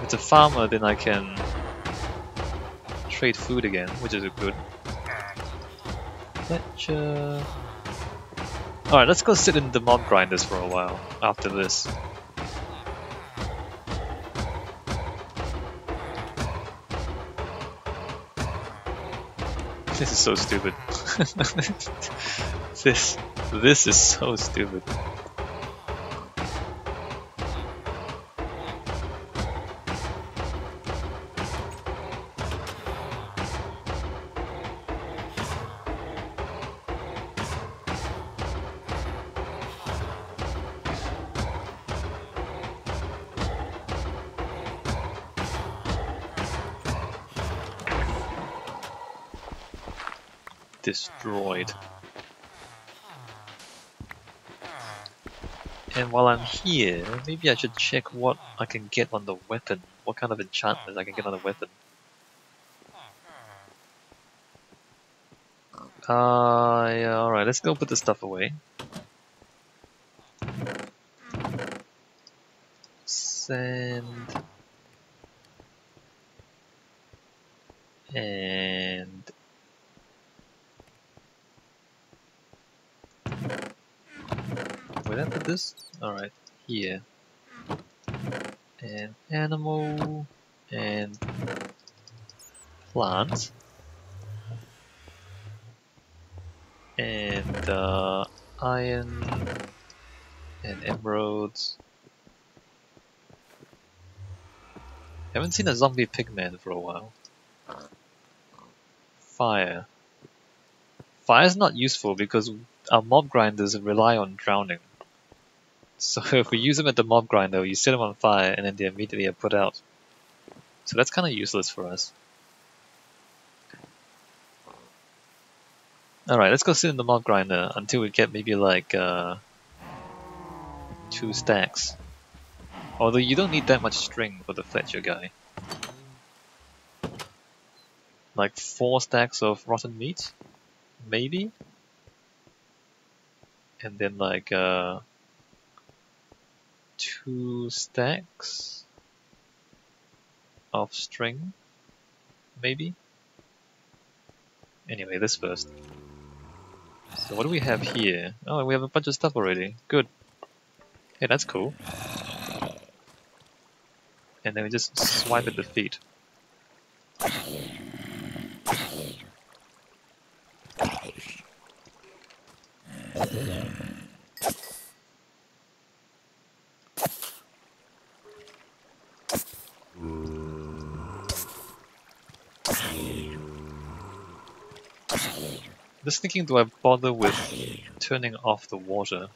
If it's a farmer, then I can trade food again, which is good. Fletcher. Alright, let's go sit in the mob grinders for a while after this. This is so stupid. This is so stupid. Destroyed. And while I'm here, maybe I should check what I can get on the weapon. What kind of enchantment I can get on the weapon. Yeah, alright, let's go put the stuff away. Sand. And where did I put this? Alright, here. And animal and plant. And iron and emeralds. Haven't seen a zombie pigman for a while. Fire. Fire's not useful because our mob grinders rely on drowning. So if we use them at the mob grinder, you set them on fire and then they immediately are put out. So that's kind of useless for us. Alright, let's go sit in the mob grinder until we get maybe like 2 stacks. Although you don't need that much string for the Fletcher guy. Like 4 stacks of rotten meat? Maybe? And then like 2 stacks of string? Maybe? Anyway, this first. So what do we have here? Oh, we have a bunch of stuff already. Good. Hey, that's cool. And then we just swipe at the feet. Just thinking, do I bother with turning off the water?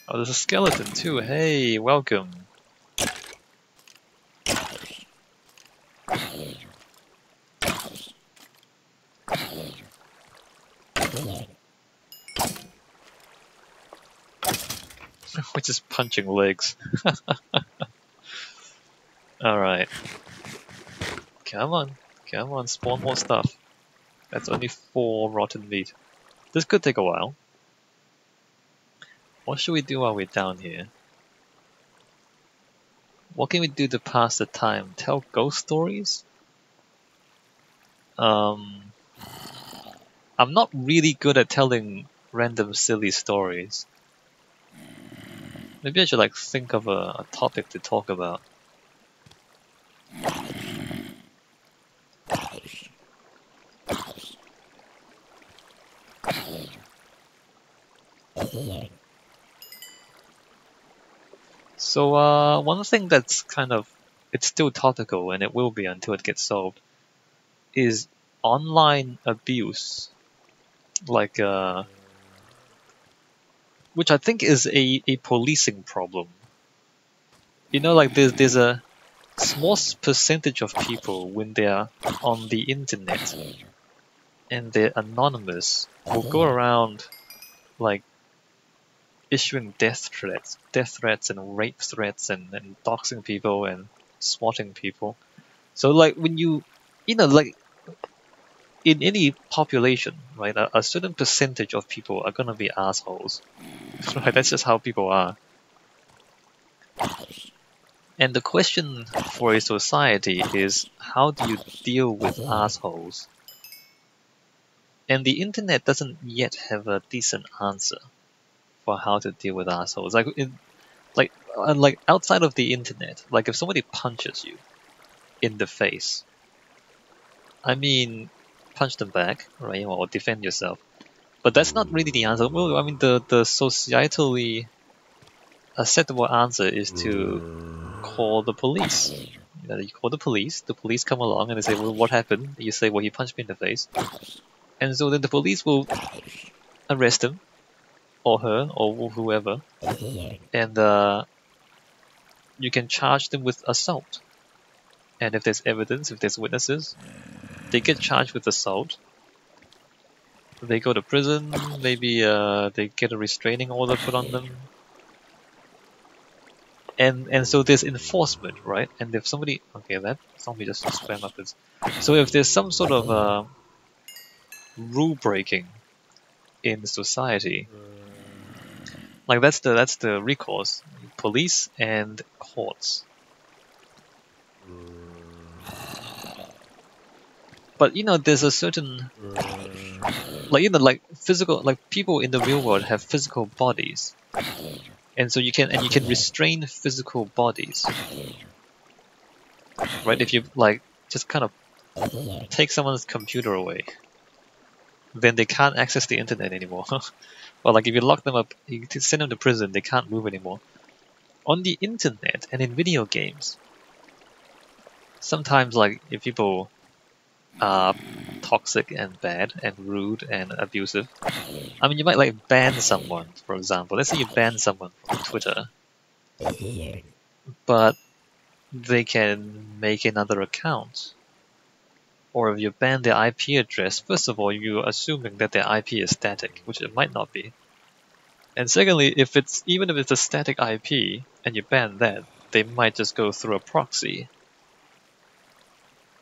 Oh, there's a skeleton too. Hey, welcome. We're just punching legs. Alright. Come on, spawn more stuff. That's only 4 rotten meat. This could take a while. What should we do while we're down here? What can we do to pass the time? Tell ghost stories? I'm not really good at telling random silly stories. Maybe I should like think of a topic to talk about. So one thing that's kind of, it's still topical and it will be until it gets solved, is online abuse. Like which I think is a policing problem. You know, like there's a small percentage of people when they're on the internet and they're anonymous will go around like issuing death threats and rape threats and doxing people and swatting people. So like when like in any population, right, a certain percentage of people are gonna be assholes, right? That's just how people are. And the question for a society is, how do you deal with assholes? And the internet doesn't yet have a decent answer for how to deal with assholes. Like outside of the internet, like if somebody punches you in the face, I mean, punch them back, right, or defend yourself. But that's not really the answer. Well, I mean, the societally acceptable answer is to call the police. You call the police come along and they say, well, what happened? You say, well, he punched me in the face. And so then the police will arrest him, or her, or whoever, and you can charge them with assault. And if there's evidence, if there's witnesses, they get charged with assault. They go to prison, maybe they get a restraining order put on them. And so there's enforcement, right? And if somebody, okay, that zombie just spam up this. So if there's some sort of rule breaking in society, like that's the recourse, police and courts. But there's a certain, like physical, like people in the real world have physical bodies, and so you can restrain physical bodies, right? If you like just kind of take someone's computer away, then they can't access the internet anymore. Or like if you lock them up, you send them to prison, they can't move anymore. On the internet and in video games, sometimes like if people are toxic and bad and rude and abusive, I mean you might like ban someone, for example. Let's say you ban someone from Twitter, but they can make another account. Or if you ban their IP address, first of all, you're assuming that their IP is static, which it might not be. And secondly, even if it's a static IP and you ban that, they might just go through a proxy.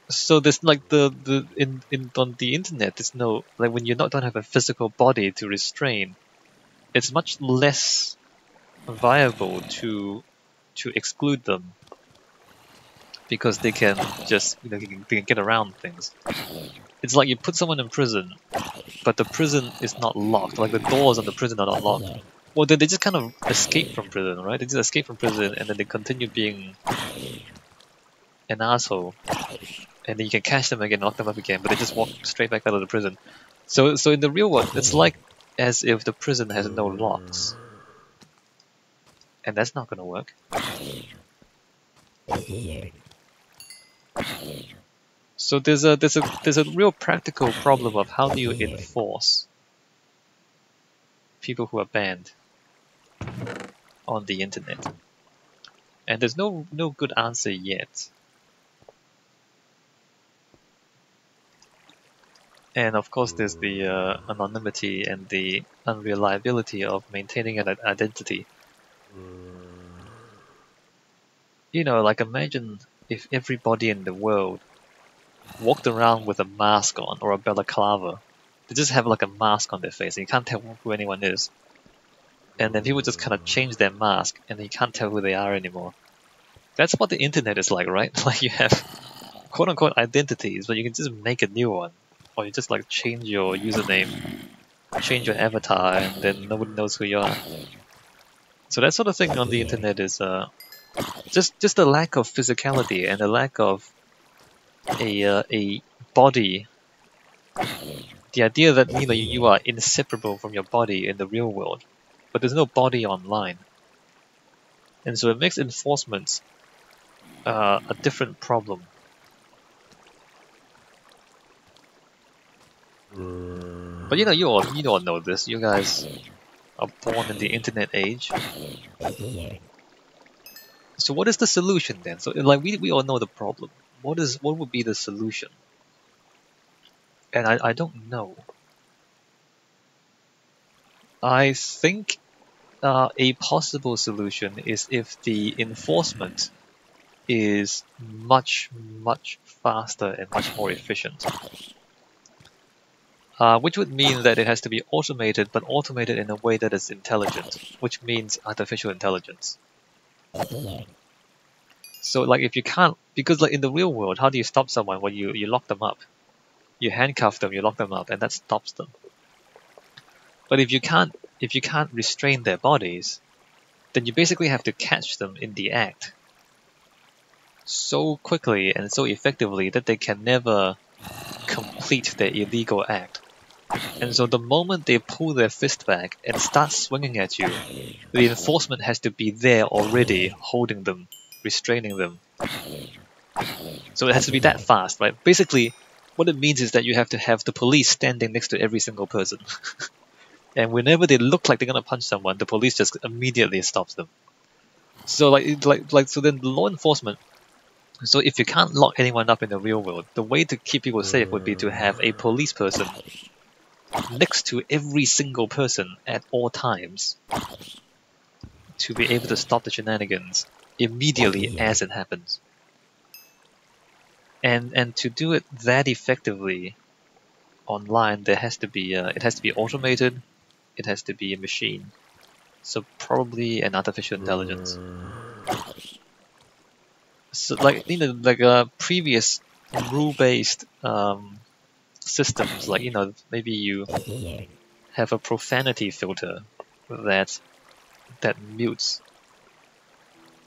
So there's like on the internet, there's no, like when you don't have a physical body to restrain, it's much less viable to exclude them, because they can just they can get around things. It's like you put someone in prison, but the prison is not locked. Like the doors of the prison are not locked. Well, then they just kind of escape from prison, right? They just escape from prison, and then they continue being an asshole. And then you can catch them again, lock them up again, but they just walk straight back out of the prison. So in the real world, it's like as if the prison has no locks, and that's not gonna work. So there's a real practical problem of how do you enforce people who are banned on the internet, and there's no good answer yet. And of course, there's the anonymity and the unreliability of maintaining an identity. Like imagine if everybody in the world walked around with a mask on or a balaclava. They just have like a mask on their face and you can't tell who anyone is. And then people just kind of change their mask and you can't tell who they are anymore. That's what the internet is like, right? Like you have quote-unquote identities, but you can just make a new one. Or you just like change your username, change your avatar, and then nobody knows who you are. So that sort of thing on the internet is just a lack of physicality and a lack of a body. The idea that you are inseparable from your body in the real world, but there's no body online, and so it makes enforcement a different problem. But you all know this. You guys are born in the internet age. So what is the solution then? So like we all know the problem. What would be the solution? And I don't know. I think a possible solution is if the enforcement is much, much faster and much more efficient. Which would mean that it has to be automated, but automated in a way that is intelligent, which means artificial intelligence. So like if you can't, because like in the real world, how do you stop someone? Well, you lock them up. You handcuff them, you lock them up, and that stops them. But if you can't restrain their bodies, then you basically have to catch them in the act so quickly and so effectively that they can never complete their illegal act. And so the moment they pull their fist back and start swinging at you, the enforcement has to be there already, holding them, restraining them. So it has to be that fast, right? Basically, what it means is that you have to have the police standing next to every single person. And whenever they look like they're gonna punch someone, the police just immediately stops them. So so then law enforcement. So if you can't lock anyone up in the real world, the way to keep people safe would be to have a police person next to every single person at all times to be able to stop the shenanigans immediately as it happens. And to do it that effectively online, there has to be it has to be automated, it has to be a machine. So probably an artificial intelligence. So like previous rule-based systems, like maybe you have a profanity filter that mutes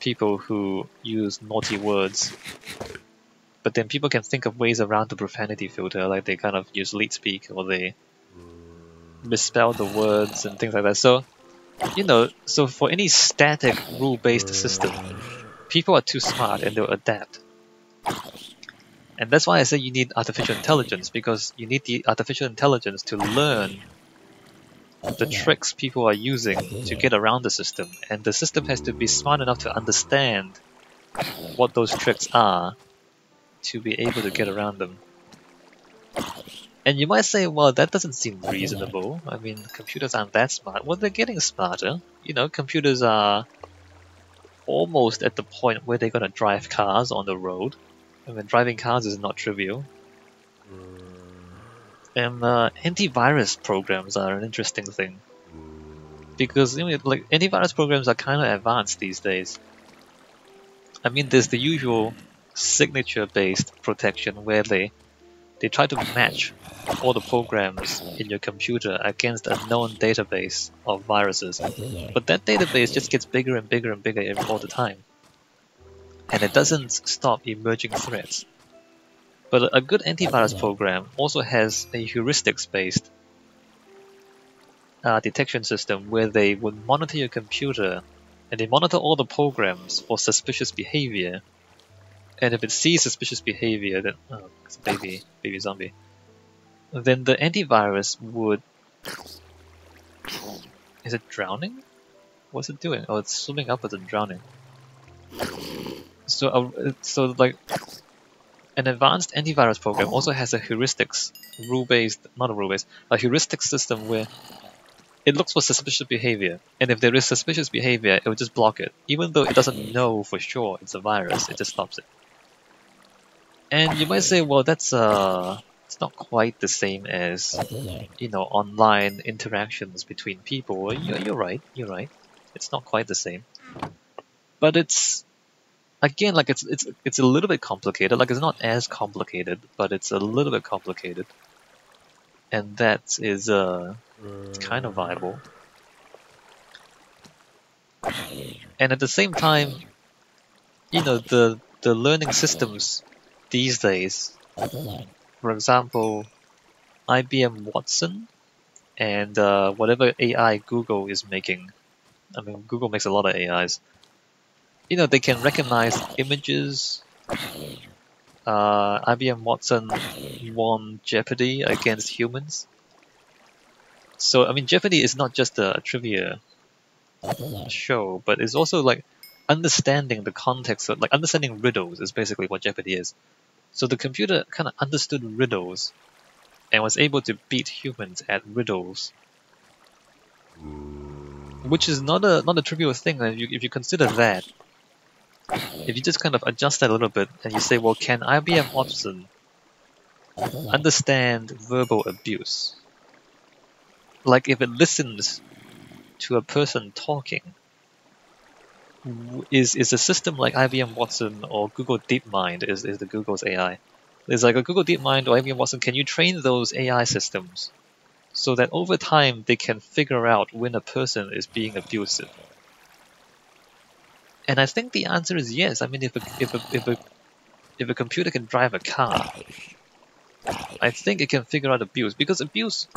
people who use naughty words. But then people can think of ways around the profanity filter, like they kind of use leet speak or they misspell the words and things like that. So, so for any static rule-based system, people are too smart and they'll adapt. And that's why I say you need artificial intelligence, because you need the artificial intelligence to learn the tricks people are using to get around the system. And the system has to be smart enough to understand what those tricks are to be able to get around them. And you might say, well, that doesn't seem reasonable. I mean, computers aren't that smart. Well, they're getting smarter. Computers are almost at the point where they're going to drive cars on the road. I mean, driving cars is not trivial. And antivirus programs are an interesting thing. Because antivirus programs are kind of advanced these days. I mean, there's the usual signature-based protection where they try to match all the programs in your computer against a known database of viruses. But that database just gets bigger and bigger and bigger all the time. And it doesn't stop emerging threats. But a good antivirus program also has a heuristics-based detection system where they would monitor your computer and they monitor all the programs for suspicious behavior. And if it sees suspicious behavior, then it's a baby zombie. Then the antivirus would. Is it drowning? What's it doing? Oh, it's swimming up as it's drowning. So an advanced antivirus program also has a heuristics a heuristic system where it looks for suspicious behavior, and if there is suspicious behavior, it will just block it, even though it doesn't know for sure it's a virus. It just stops it. And you might say, well, that's it's not quite the same as online interactions between people. Well, you're right. It's not quite the same, but it's again it's a little bit complicated. Like it's not as complicated, but it's a little bit complicated, and that is kind of viable. And at the same time, the learning systems these days, for example, IBM Watson and whatever AI Google is making. I mean, Google makes a lot of AIs. They can recognize images. IBM Watson won Jeopardy against humans. So, I mean, Jeopardy is not just a trivia show, but it's also like understanding the context of, understanding riddles is basically what Jeopardy is. So the computer kind of understood riddles and was able to beat humans at riddles, which is not a trivial thing. If you consider that, if you just kind of adjust that a little bit and you say, well, can IBM Watson understand verbal abuse? Like if it listens to a person talking, is a system like IBM Watson or Google DeepMind is the Google's AI. It's like a Google DeepMind or IBM Watson. Can you train those AI systems so that over time they can figure out when a person is being abusive? And I think the answer is yes. I mean, if a computer can drive a car, I think it can figure out abuse, because abuse,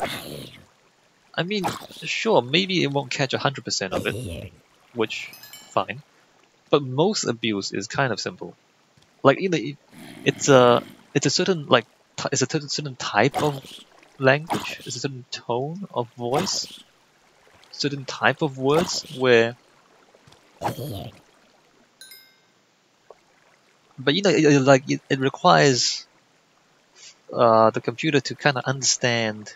I mean, sure, maybe it won't catch 100% of it, which fine, but most abuse is kind of simple. Like it's a certain it's a certain type of language, it's a certain tone of voice, certain type of words where. But it requires the computer to kind of understand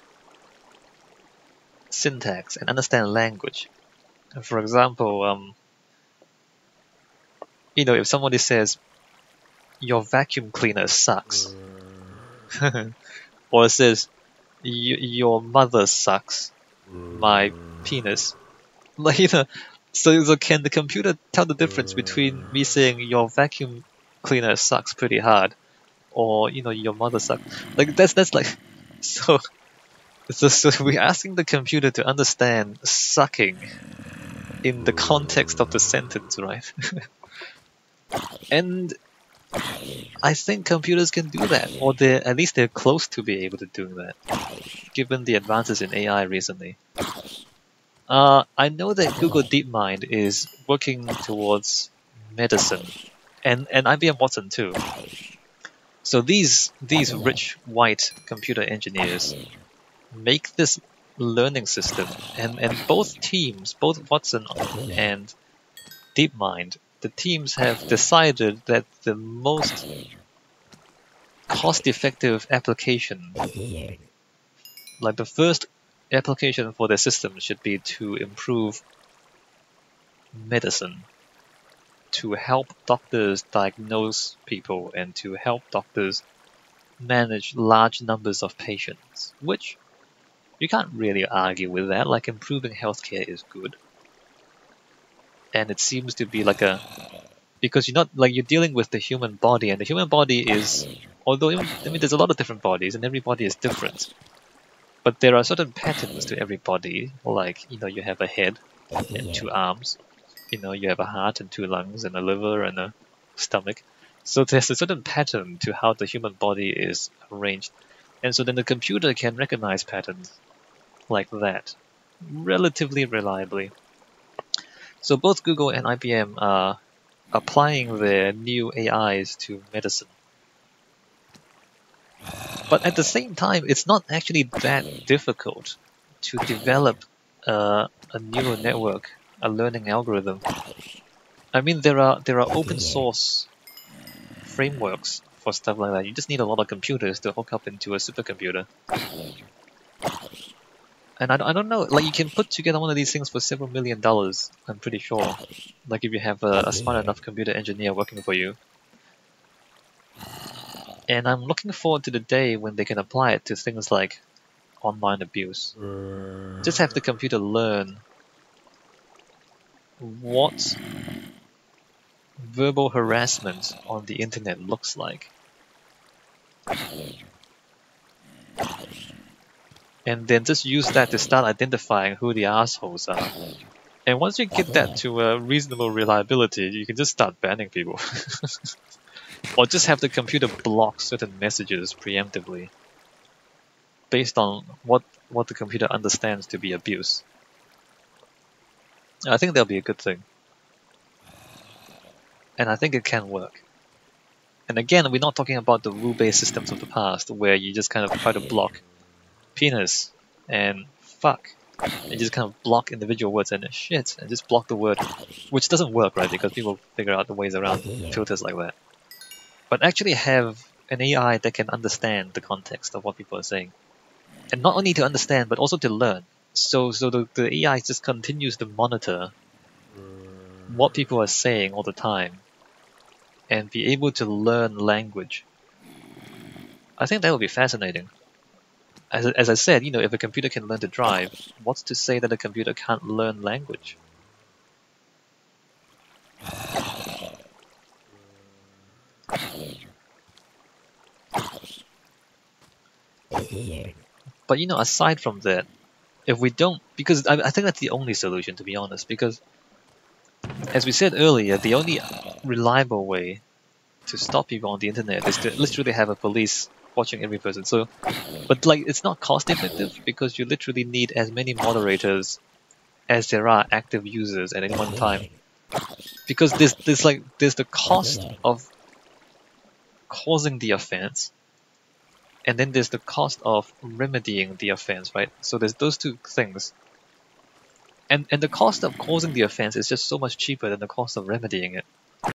syntax and understand language. For example, if somebody says your vacuum cleaner sucks, or it says your mother sucks, my penis, like so can the computer tell the difference between me saying your vacuum cleaner sucks pretty hard, or your mother sucks? Like that's like so. So we're asking the computer to understand sucking in the context of the sentence, right? And I think computers can do that, or at least they're close to be able to do that, given the advances in AI recently. I know that Google DeepMind is working towards medicine, and IBM Watson too. So these rich white computer engineers make this learning system, and both teams, both Watson and DeepMind, the teams have decided that the most cost-effective application, like the first application for their system, should be to improve medicine, to help doctors diagnose people and to help doctors manage large numbers of patients, which you can't really argue with that. Like, improving healthcare is good. And it seems to be because you're dealing with the human body, and the human body is, although, I mean, there's a lot of different bodies and every body is different. But there are certain patterns to every body, like, you have a head and two arms, you have a heart and two lungs and a liver and a stomach. So there's a certain pattern to how the human body is arranged. And so then the computer can recognize patterns like that relatively reliably. So both Google and IBM are applying their new AIs to medicine. But at the same time, it's not actually that difficult to develop a neural network, a learning algorithm. I mean, there are open source frameworks for stuff like that. You just need a lot of computers to hook up into a supercomputer. And I don't know, like, you can put together one of these things for several $1 million, I'm pretty sure. Like, if you have a smart enough computer engineer working for you. And I'm looking forward to the day when they can apply it to things like online abuse. Just have the computer learn what verbal harassment on the internet looks like. And then just use that to start identifying who the assholes are. And once you get that to a reasonable reliability, you can just start banning people. Or just have the computer block certain messages preemptively based on what the computer understands to be abuse. I think that'll be a good thing. And I think it can work. And again, we're not talking about the rule-based systems of the past where you just kind of try to block penis and fuck. And just kind of block individual words and shit and just block the word, which doesn't work, right? Because people figure out the ways around filters like that. But actually have an AI that can understand the context of what people are saying. And not only to understand, but also to learn. So the AI just continues to monitor what people are saying all the time and be able to learn language. I think that would be fascinating. As I said, if a computer can learn to drive, what's to say that a computer can't learn language? But aside from that, if we don't, because I think that's the only solution, to be honest, because as we said earlier, the only reliable way to stop people on the internet is to literally have a police watching every person. So, but like it's not cost effective because you literally need as many moderators as there are active users at any one time. Because there's the cost of causing the offense, and then there's the cost of remedying the offense, right? So there's those two things. And the cost of causing the offense is just so much cheaper than the cost of remedying it.